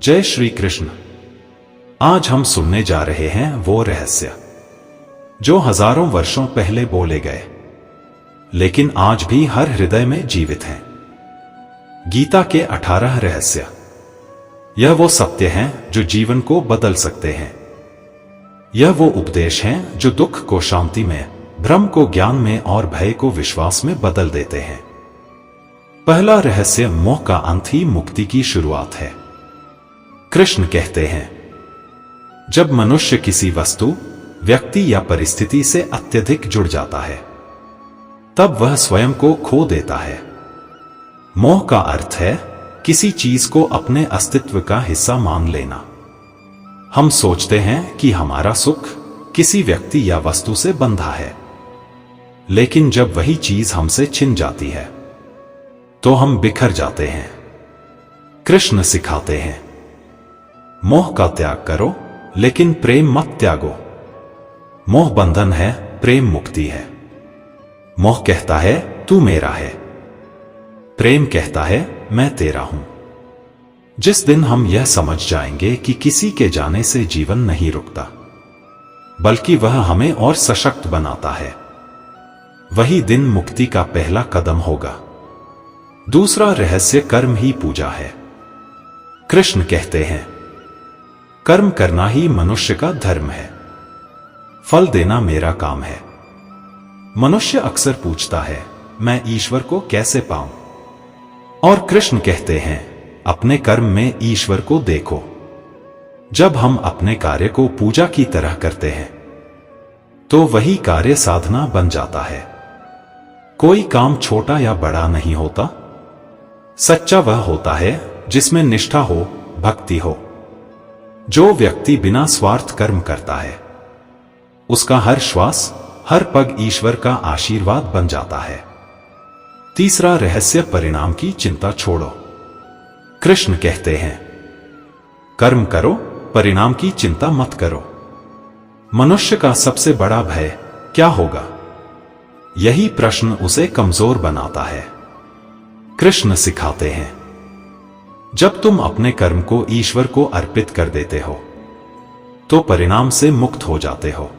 जय श्री कृष्ण। आज हम सुनने जा रहे हैं वो रहस्य जो हजारों वर्षों पहले बोले गए, लेकिन आज भी हर हृदय में जीवित हैं। गीता के 18 रहस्य। यह वो सत्य हैं जो जीवन को बदल सकते हैं। यह वो उपदेश हैं जो दुख को शांति में, भ्रम को ज्ञान में और भय को विश्वास में बदल देते हैं। पहला रहस्य, मोह का अंत ही मुक्ति की शुरुआत है। कृष्ण कहते हैं, जब मनुष्य किसी वस्तु, व्यक्ति या परिस्थिति से अत्यधिक जुड़ जाता है, तब वह स्वयं को खो देता है। मोह का अर्थ है किसी चीज को अपने अस्तित्व का हिस्सा मान लेना। हम सोचते हैं कि हमारा सुख किसी व्यक्ति या वस्तु से बंधा है, लेकिन जब वही चीज हमसे छिन जाती है तो हम बिखर जाते हैं। कृष्ण सिखाते हैं, मोह का त्याग करो, लेकिन प्रेम मत त्यागो। मोह बंधन है, प्रेम मुक्ति है। मोह कहता है तू मेरा है, प्रेम कहता है मैं तेरा हूं। जिस दिन हम यह समझ जाएंगे कि किसी के जाने से जीवन नहीं रुकता, बल्कि वह हमें और सशक्त बनाता है, वही दिन मुक्ति का पहला कदम होगा। दूसरा रहस्य, कर्म ही पूजा है। कृष्ण कहते हैं, कर्म करना ही मनुष्य का धर्म है, फल देना मेरा काम है। मनुष्य अक्सर पूछता है, मैं ईश्वर को कैसे पाऊं? और कृष्ण कहते हैं, अपने कर्म में ईश्वर को देखो। जब हम अपने कार्य को पूजा की तरह करते हैं, तो वही कार्य साधना बन जाता है। कोई काम छोटा या बड़ा नहीं होता। सच्चा वह होता है जिसमें निष्ठा हो, भक्ति हो। जो व्यक्ति बिना स्वार्थ कर्म करता है, उसका हर श्वास, हर पग ईश्वर का आशीर्वाद बन जाता है। तीसरा रहस्य, परिणाम की चिंता छोड़ो। कृष्ण कहते हैं, कर्म करो, परिणाम की चिंता मत करो। मनुष्य का सबसे बड़ा भय क्या होगा? यही प्रश्न उसे कमजोर बनाता है। कृष्ण सिखाते हैं, जब तुम अपने कर्म को ईश्वर को अर्पित कर देते हो, तो परिणाम से मुक्त हो जाते हो।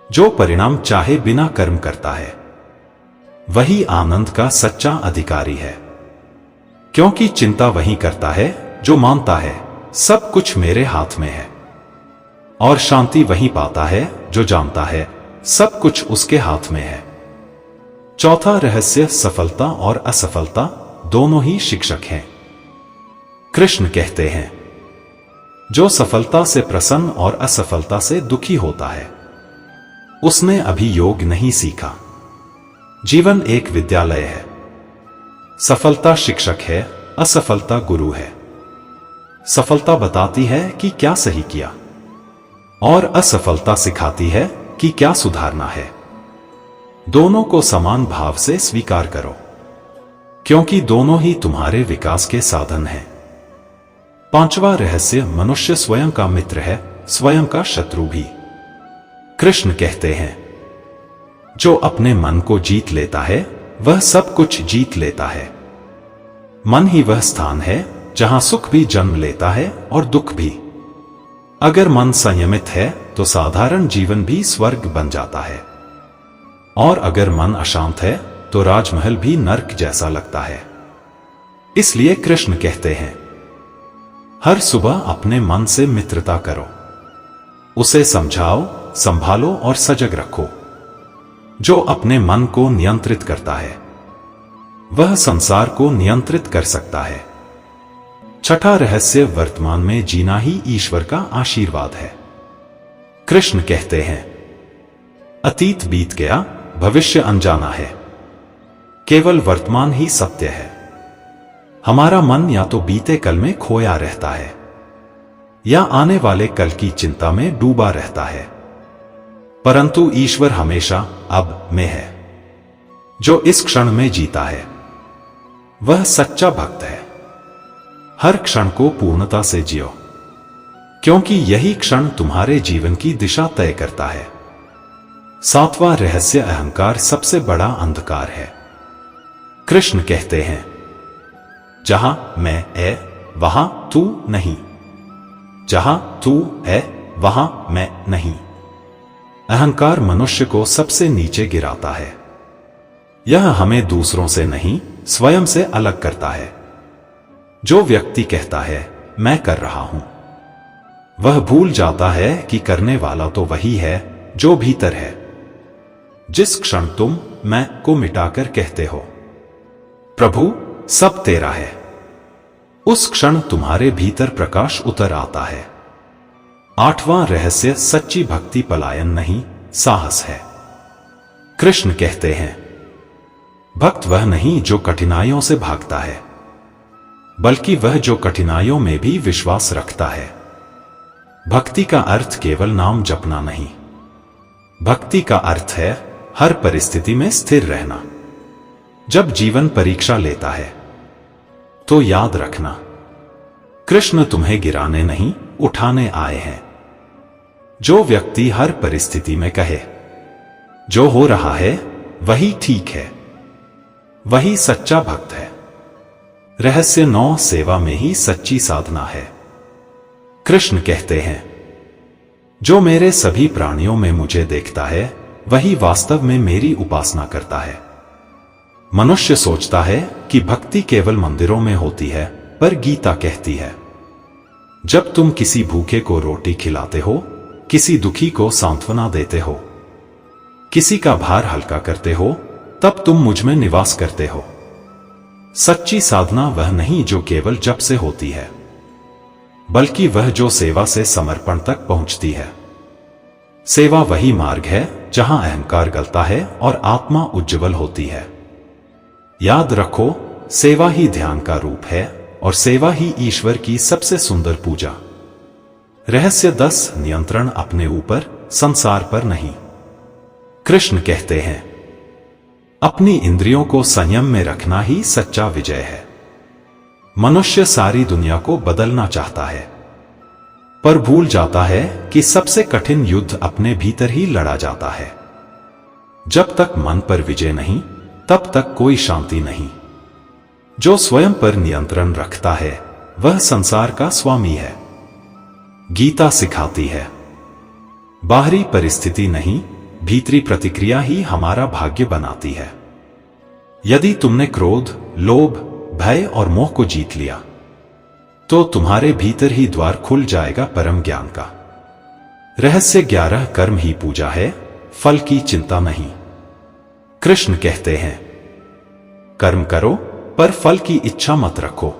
जो परिणाम चाहे बिना कर्म करता है, वही आनंद का सच्चा अधिकारी है। क्योंकि चिंता वही करता है जो मानता है सब कुछ मेरे हाथ में है, और शांति वही पाता है जो जानता है सब कुछ उसके हाथ में है। चौथा रहस्य, सफलता और असफलता दोनों ही शिक्षक हैं। कृष्ण कहते हैं, जो सफलता से प्रसन्न और असफलता से दुखी होता है, उसने अभी योग नहीं सीखा। जीवन एक विद्यालय है। सफलता शिक्षक है, असफलता गुरु है। सफलता बताती है कि क्या सही किया, और असफलता सिखाती है कि क्या सुधारना है। दोनों को समान भाव से स्वीकार करो, क्योंकि दोनों ही तुम्हारे विकास के साधन हैं। पांचवा रहस्य, मनुष्य स्वयं का मित्र है, स्वयं का शत्रु भी। कृष्ण कहते हैं, जो अपने मन को जीत लेता है, वह सब कुछ जीत लेता है। मन ही वह स्थान है जहां सुख भी जन्म लेता है और दुख भी। अगर मन संयमित है तो साधारण जीवन भी स्वर्ग बन जाता है, और अगर मन अशांत है तो राजमहल भी नर्क जैसा लगता है। इसलिए कृष्ण कहते हैं, हर सुबह अपने मन से मित्रता करो, उसे समझाओ, संभालो और सजग रखो। जो अपने मन को नियंत्रित करता है, वह संसार को नियंत्रित कर सकता है। छठा रहस्य, वर्तमान में जीना ही ईश्वर का आशीर्वाद है। कृष्ण कहते हैं, अतीत बीत गया, भविष्य अनजाना है, केवल वर्तमान ही सत्य है। हमारा मन या तो बीते कल में खोया रहता है, या आने वाले कल की चिंता में डूबा रहता है, परंतु ईश्वर हमेशा अब में है। जो इस क्षण में जीता है, वह सच्चा भक्त है। हर क्षण को पूर्णता से जियो, क्योंकि यही क्षण तुम्हारे जीवन की दिशा तय करता है। सातवां रहस्य, अहंकार सबसे बड़ा अंधकार है। कृष्ण कहते हैं, जहां मैं वहां तू नहीं, जहां तू है वहां मैं नहीं। अहंकार मनुष्य को सबसे नीचे गिराता है। यह हमें दूसरों से नहीं, स्वयं से अलग करता है। जो व्यक्ति कहता है मैं कर रहा हूं, वह भूल जाता है कि करने वाला तो वही है जो भीतर है। जिस क्षण तुम मैं को मिटाकर कहते हो प्रभु सब तेरा है, उस क्षण तुम्हारे भीतर प्रकाश उतर आता है। 8वां रहस्य सच्ची भक्ति पलायन नहीं, साहस है। कृष्ण कहते हैं भक्त वह नहीं जो कठिनाइयों से भागता है, बल्कि वह जो कठिनाइयों में भी विश्वास रखता है। भक्ति का अर्थ केवल नाम जपना नहीं, भक्ति का अर्थ है हर परिस्थिति में स्थिर रहना। जब जीवन परीक्षा लेता है तो याद रखना, कृष्ण तुम्हें गिराने नहीं उठाने आए हैं। जो व्यक्ति हर परिस्थिति में कहे जो हो रहा है वही ठीक है, वही सच्चा भक्त है। रहस्य 9 सेवा में ही सच्ची साधना है। कृष्ण कहते हैं जो मेरे सभी प्राणियों में मुझे देखता है वही वास्तव में मेरी उपासना करता है। मनुष्य सोचता है कि भक्ति केवल मंदिरों में होती है, पर गीता कहती है जब तुम किसी भूखे को रोटी खिलाते हो, किसी दुखी को सांत्वना देते हो, किसी का भार हल्का करते हो, तब तुम मुझ में निवास करते हो। सच्ची साधना वह नहीं जो केवल जप से होती है, बल्कि वह जो सेवा से समर्पण तक पहुंचती है। सेवा वही मार्ग है जहां अहंकार गलता है और आत्मा उज्ज्वल होती है। याद रखो, सेवा ही ध्यान का रूप है और सेवा ही ईश्वर की सबसे सुंदर पूजा। रहस्य 10 नियंत्रण अपने ऊपर, संसार पर नहीं। कृष्ण कहते हैं अपनी इंद्रियों को संयम में रखना ही सच्चा विजय है। मनुष्य सारी दुनिया को बदलना चाहता है, पर भूल जाता है कि सबसे कठिन युद्ध अपने भीतर ही लड़ा जाता है। जब तक मन पर विजय नहीं, तब तक कोई शांति नहीं। जो स्वयं पर नियंत्रण रखता है वह संसार का स्वामी है। गीता सिखाती है बाहरी परिस्थिति नहीं, भीतरी प्रतिक्रिया ही हमारा भाग्य बनाती है। यदि तुमने क्रोध, लोभ, भय और मोह को जीत लिया तो तुम्हारे भीतर ही द्वार खुल जाएगा परम ज्ञान का। रहस्य 11 कर्म ही पूजा है, फल की चिंता नहीं। कृष्ण कहते हैं कर्म करो पर फल की इच्छा मत रखो।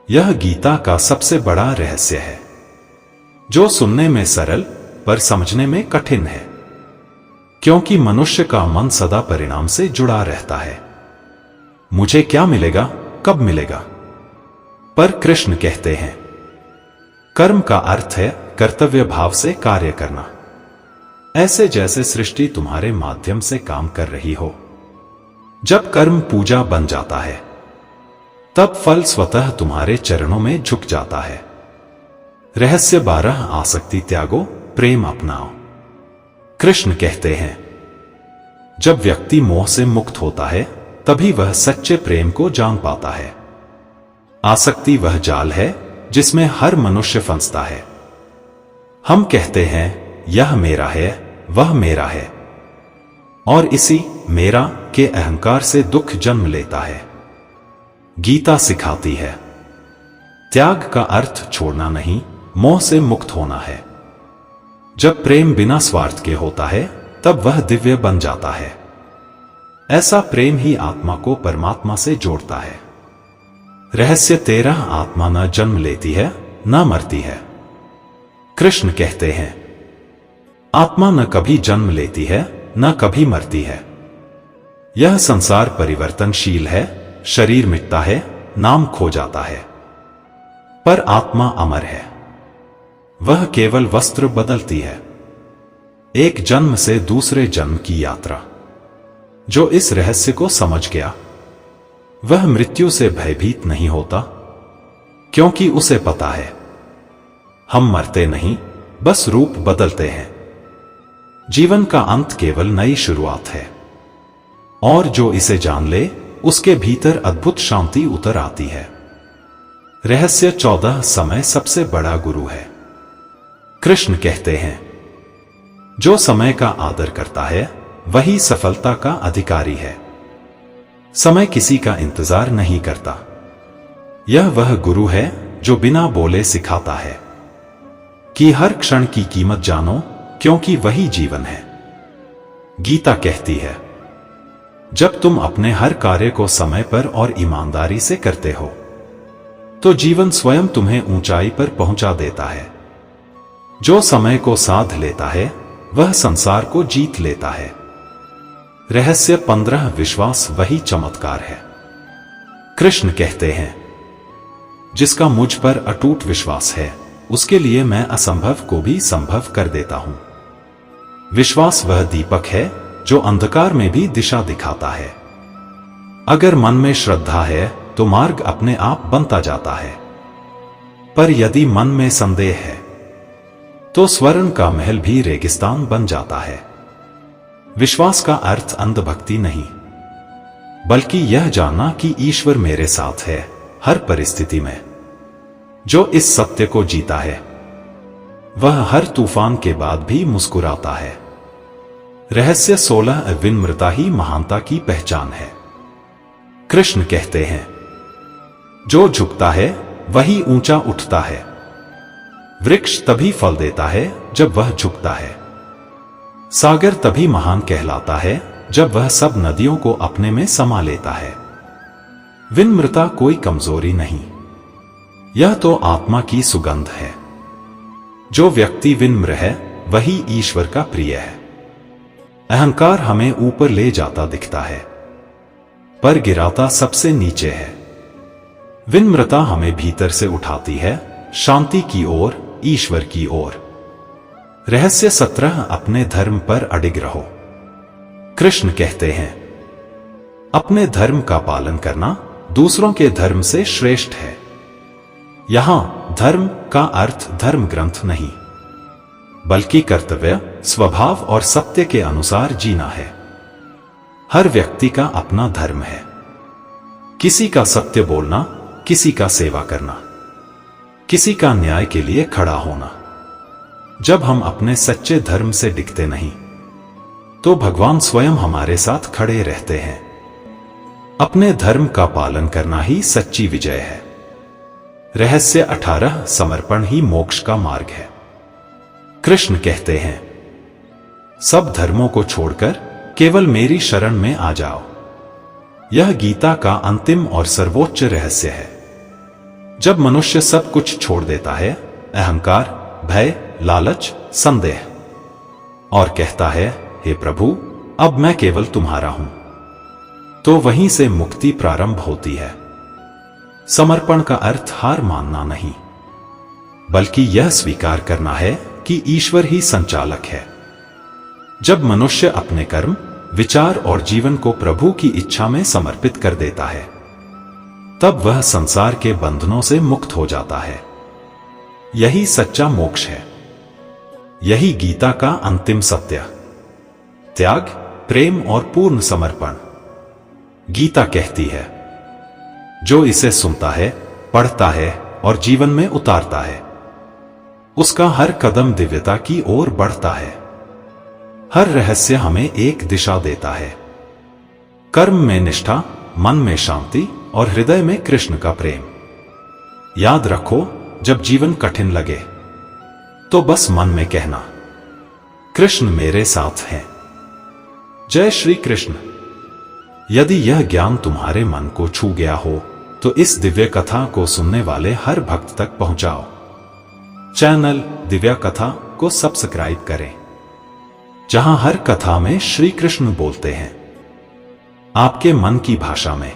यह गीता का सबसे बड़ा रहस्य है, जो सुनने में सरल पर समझने में कठिन है, क्योंकि मनुष्य का मन सदा परिणाम से जुड़ा रहता है। मुझे क्या मिलेगा, कब मिलेगा? पर कृष्ण कहते हैं कर्म का अर्थ है कर्तव्य भाव से कार्य करना, ऐसे जैसे सृष्टि तुम्हारे माध्यम से काम कर रही हो। जब कर्म पूजा बन जाता है तब फल स्वतः तुम्हारे चरणों में झुक जाता है। रहस्य 12 आसक्ति त्यागो, प्रेम अपनाओ। कृष्ण कहते हैं जब व्यक्ति मोह से मुक्त होता है तभी वह सच्चे प्रेम को जान पाता है। आसक्ति वह जाल है जिसमें हर मनुष्य फंसता है। हम कहते हैं यह मेरा है, वह मेरा है, और इसी मेरा के अहंकार से दुख जन्म लेता है। गीता सिखाती है त्याग का अर्थ छोड़ना नहीं, मोह से मुक्त होना है। जब प्रेम बिना स्वार्थ के होता है तब वह दिव्य बन जाता है। ऐसा प्रेम ही आत्मा को परमात्मा से जोड़ता है। रहस्य 13 आत्मा न जन्म लेती है न मरती है। कृष्ण कहते हैं आत्मा न कभी जन्म लेती है न कभी मरती है। यह संसार परिवर्तनशील है, शरीर मिटता है, नाम खो जाता है, पर आत्मा अमर है। वह केवल वस्त्र बदलती है। एक जन्म से दूसरे जन्म की यात्रा। जो इस रहस्य को समझ गया वह मृत्यु से भयभीत नहीं होता, क्योंकि उसे पता है हम मरते नहीं, बस रूप बदलते हैं। जीवन का अंत केवल नई शुरुआत है, और जो इसे जान ले उसके भीतर अद्भुत शांति उतर आती है। रहस्य 14 समय सबसे बड़ा गुरु है। कृष्ण कहते हैं, जो समय का आदर करता है वही सफलता का अधिकारी है। समय किसी का इंतजार नहीं करता। यह वह गुरु है जो बिना बोले सिखाता है कि हर क्षण की कीमत जानो, क्योंकि वही जीवन है। गीता कहती है, जब तुम अपने हर कार्य को समय पर और ईमानदारी से करते हो तो जीवन स्वयं तुम्हें ऊंचाई पर पहुंचा देता है। जो समय को साध लेता है वह संसार को जीत लेता है। रहस्य 15 विश्वास वही चमत्कार है। कृष्ण कहते हैं, जिसका मुझ पर अटूट विश्वास है उसके लिए मैं असंभव को भी संभव कर देता हूं। विश्वास वह दीपक है जो अंधकार में भी दिशा दिखाता है। अगर मन में श्रद्धा है तो मार्ग अपने आप बनता जाता है, पर यदि मन में संदेह है तो स्वर्ण का महल भी रेगिस्तान बन जाता है। विश्वास का अर्थ अंधभक्ति नहीं, बल्कि यह जानना कि ईश्वर मेरे साथ है हर परिस्थिति में। जो इस सत्य को जीता है वह हर तूफान के बाद भी मुस्कुराता है। रहस्य 16 विनम्रता ही महानता की पहचान है। कृष्ण कहते हैं, जो झुकता है वही ऊंचा उठता है। वृक्ष तभी फल देता है जब वह झुकता है। सागर तभी महान कहलाता है जब वह सब नदियों को अपने में समा लेता है। विनम्रता कोई कमजोरी नहीं, यह तो आत्मा की सुगंध है। जो व्यक्ति विनम्र है वही ईश्वर का प्रिय है। अहंकार हमें ऊपर ले जाता दिखता है, पर गिराता सबसे नीचे है। विनम्रता हमें भीतर से उठाती है, शांति की ओर, ईश्वर की ओर। रहस्य 17 अपने धर्म पर अडिग रहो। कृष्ण कहते हैं, अपने धर्म का पालन करना दूसरों के धर्म से श्रेष्ठ है। यहां धर्म का अर्थ धर्म ग्रंथ नहीं, बल्कि कर्तव्य, स्वभाव और सत्य के अनुसार जीना है। हर व्यक्ति का अपना धर्म है। किसी का सत्य बोलना, किसी का सेवा करना, किसी का न्याय के लिए खड़ा होना। जब हम अपने सच्चे धर्म से डिगते नहीं तो भगवान स्वयं हमारे साथ खड़े रहते हैं। अपने धर्म का पालन करना ही सच्ची विजय है। रहस्य 18 समर्पण ही मोक्ष का मार्ग है। कृष्ण कहते हैं, सब धर्मों को छोड़कर केवल मेरी शरण में आ जाओ। यह गीता का अंतिम और सर्वोच्च रहस्य है। जब मनुष्य सब कुछ छोड़ देता है, अहंकार, भय, लालच, संदेह, और कहता है, हे प्रभु अब मैं केवल तुम्हारा हूं, तो वहीं से मुक्ति प्रारंभ होती है। समर्पण का अर्थ हार मानना नहीं, बल्कि यह स्वीकार करना है कि ईश्वर ही संचालक है। जब मनुष्य अपने कर्म, विचार और जीवन को प्रभु की इच्छा में समर्पित कर देता है, तब वह संसार के बंधनों से मुक्त हो जाता है। यही सच्चा मोक्ष है। यही गीता का अंतिम सत्य, त्याग, प्रेम और पूर्ण समर्पण। गीता कहती है, जो इसे सुनता है, पढ़ता है और जीवन में उतारता है, उसका हर कदम दिव्यता की ओर बढ़ता है। हर रहस्य हमें एक दिशा देता है। कर्म में निष्ठा, मन में शांति और हृदय में कृष्ण का प्रेम। याद रखो, जब जीवन कठिन लगे तो बस मन में कहना, कृष्ण मेरे साथ हैं। जय श्री कृष्ण। यदि यह ज्ञान तुम्हारे मन को छू गया हो तो इस दिव्य कथा को सुनने वाले हर भक्त तक पहुंचाओ। चैनल दिव्या कथा को सब्सक्राइब करें, जहां हर कथा में श्री कृष्ण बोलते हैं, आपके मन की भाषा में।